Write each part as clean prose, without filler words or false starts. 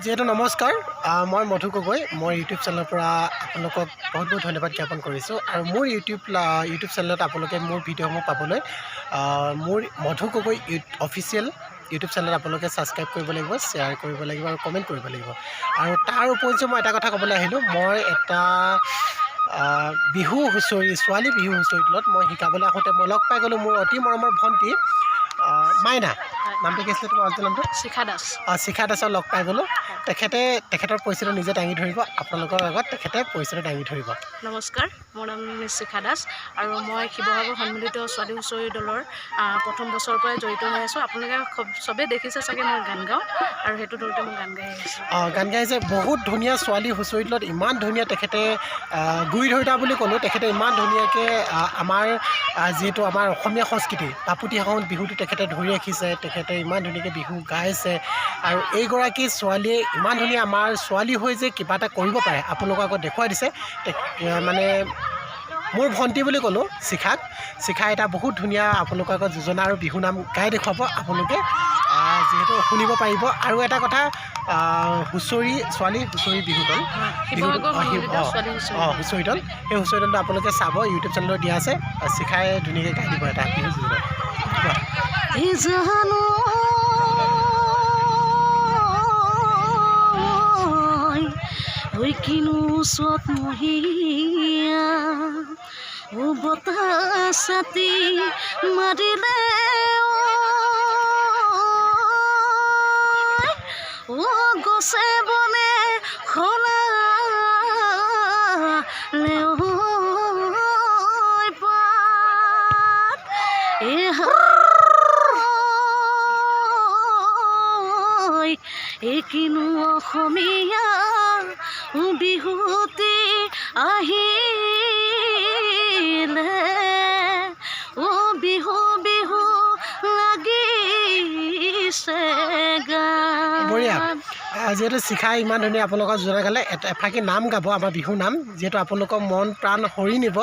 যিহেতু নমস্কাৰ মই মধু গগৈ মই ইউটিউব চেনেলৰ পৰা আপোনালোকক বহুত বহুত ধন্যবাদ জ্ঞাপন কৰিছোঁ আৰু মোৰ ইউটিউব চেনেলত আপোনালোকে মোৰ ভিডিঅ'সমূহ পাবলৈ মোৰ মধু গগৈ অফিচিয়েল ইউটিউব চেনেলত আপোনালোকে ছাবস্ক্ৰাইব কৰিব লাগিব, শ্বেয়াৰ কৰিব লাগিব আৰু কমেণ্ট কৰিব লাগিব। আৰু তাৰ উপৰিও মই এটা কথা ক'বলৈ আহিলোঁ, মই এটা বিহু হুঁচৰি ছোৱালী বিহু হুঁচৰি দলত মই শিকাবলৈ আহোঁতে মই লগ পাই গ'লোঁ মোৰ অতি মৰমৰ ভণ্টি মাইনা, নামটো কি আছিলে তোমাৰ নামটো? শিখা দাস। শিখা দাসক লগ পাই গ'লোঁ। তেখেতৰ পৰিচয়টো নিজে দাঙি ধৰিব, আপোনালোকৰ আগত তেখেতে পৰিচয়টো দাঙি ধৰিব। নমস্কাৰ, মোৰ নাম শিখা দাস আৰু মই শিৱসাগৰ সন্মিলিত ছোৱালী হুঁচৰি দলৰ প্ৰথম বছৰৰ পৰাই জড়িত হৈ আছোঁ। আপোনালোকে চবেই দেখিছে চাগে মই গান গাওঁ আৰু সেইটো দলতে মই গান গাই আহিছোঁ। গান গাইছে বহুত ধুনীয়া ছোৱালী হুঁচৰি দলত, ইমান ধুনীয়া তেখেতে গুৰি ধৰিতা বুলি ক'লোঁ। তেখেতে ইমান ধুনীয়াকৈ আমাৰ যিহেতু আমাৰ অসমীয়া সংস্কৃতি বাপুতিসাহোন বিহুটো তেখেতে ধৰি ৰাখিছে, তেখেতে ইমান ধুনীয়াকৈ বিহু গাইছে আৰু এইগৰাকী ছোৱালীয়ে ইমান ধুনীয়া আমাৰ ছোৱালী হৈ যে কিবা এটা কৰিব পাৰে আপোনালোকৰ আগত দেখুৱাই দিছে। মানে মোৰ ভণ্টি বুলি ক'লোঁ শিখা এটা বহুত ধুনীয়া আপোনালোকৰ আগত যোজনা আৰু বিহু নাম গাই দেখুৱাব আপোনালোকে, যিহেতু শুনিব পাৰিব। আৰু এটা কথা, ছোৱালী হুঁচৰি বিহু দল হুঁচৰি দল, সেই হুঁচৰি দলটো আপোনালোকে চাব, ইউটিউব চেনেলত দিয়া আছে। শিখাই ধুনীয়াকৈ গাই দিব এটা বিহু যোজনা। কিনো চত মহিয়া বতাহ ছাতি মাৰিলে গছে বনে খলালে পাত কিনো অসমীয়া বিহুতি আহিলে বিহু বিহু লাগিছে গান। যিহেতু শিখাই ইমান ধুনীয়া আপোনালোকৰ যোজনা গালে, এফাকি নাম গাব আমাৰ বিহু নাম, যিহেতু আপোনালোকৰ মন প্ৰাণ হৰি নিব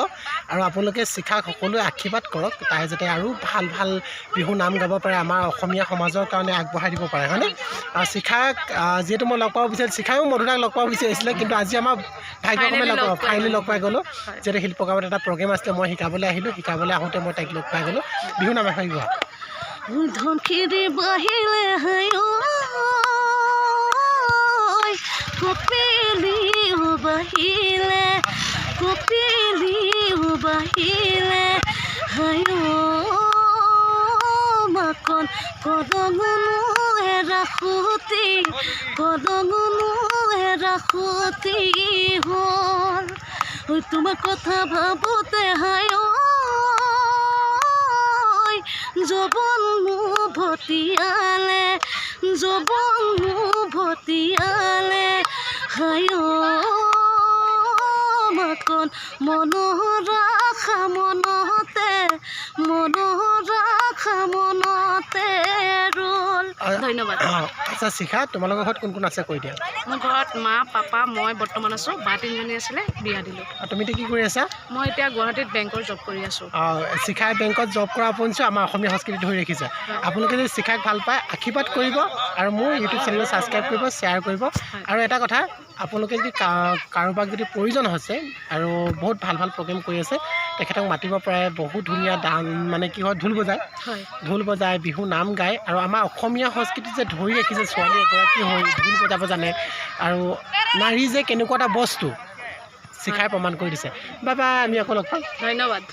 আৰু আপোনালোকে শিখাক সকলোৱে আশীৰ্বাদ কৰক, তাই যাতে আৰু ভাল ভাল বিহু নাম গাব পাৰে, আমাৰ অসমীয়া সমাজৰ কাৰণে আগবঢ়াই দিব পাৰে, হয়নে? আৰু শিখাক যিহেতু মই লগ পাব বিচাৰিছোঁ, শিখায়ো মধুৰাক লগ পাব বিচাৰিছিলে, কিন্তু আজি আমাৰ ভাগ্যক্ৰমে ফাইনেলি লগ পাই গ'লোঁ। যিহেতু শিল্পগ্ৰামত এটা প্ৰগ্ৰেম আছিলে, মই শিকাবলৈ আহিলোঁ, শিকাবলৈ আহোঁতে মই তাইক লগ পাই গ'লোঁ। বিহু নাম এষাৰ গোৱা। ধনখিৰি বাহিলে কপিলিও বাহিলে মাকন কদঙনো ৰাখুতি হ'ল তোমাৰ কথা ভাবোতে যবন মোৰ ভতিয়ালে মাকন মনৰাখা মনতে ৰ'ল। ধন্যবাদ। আচ্ছা শিখা, তোমালোকৰ ঘৰত কোন কোন আছে কৈ দিয়া। মোৰ ঘৰত মা পাপা মই বৰ্তমান আছোঁ, বা 3জনী আছিলে, বিয়া দিলোঁ। তুমি এতিয়া কি কৰি আছা? মই এতিয়া গুৱাহাটীত বেংকৰ জব কৰি আছোঁ। শিখাই বেংকত জব কৰা উপৰিঞ্চি আমাৰ অসমীয়া সংস্কৃতি ধৰি ৰাখিছে। আপোনালোকে যদি শিখাক ভাল পায় আশীৰ্বাদ কৰিব আৰু মোৰ ইউটিউব চেনেলত ছাবস্ক্ৰাইব কৰিব, শ্বেয়াৰ কৰিব। আৰু এটা কথা, আপোনালোকে যদি কাৰোবাক যদি প্ৰয়োজন হৈছে আৰু বহুত ভাল ভাল প্ৰগ্ৰেম কৰি আছে, তেখেতক মাতিব পাৰে। বহুত ধুনীয়া মানে কি হয়, ঢোল বজায় বিহু নাম গায় আৰু আমাৰ অসমীয়া সংস্কৃতি যে ধৰি ৰাখিছে, ছোৱালী এগৰাকী হৈ ঢোল বজাব জানে আৰু নাৰী যে কেনেকুৱা এটা বস্তু শিখাই প্ৰমাণ কৰি দিছে। বাবা, আমি আকৌ লগ পাম। ধন্যবাদ।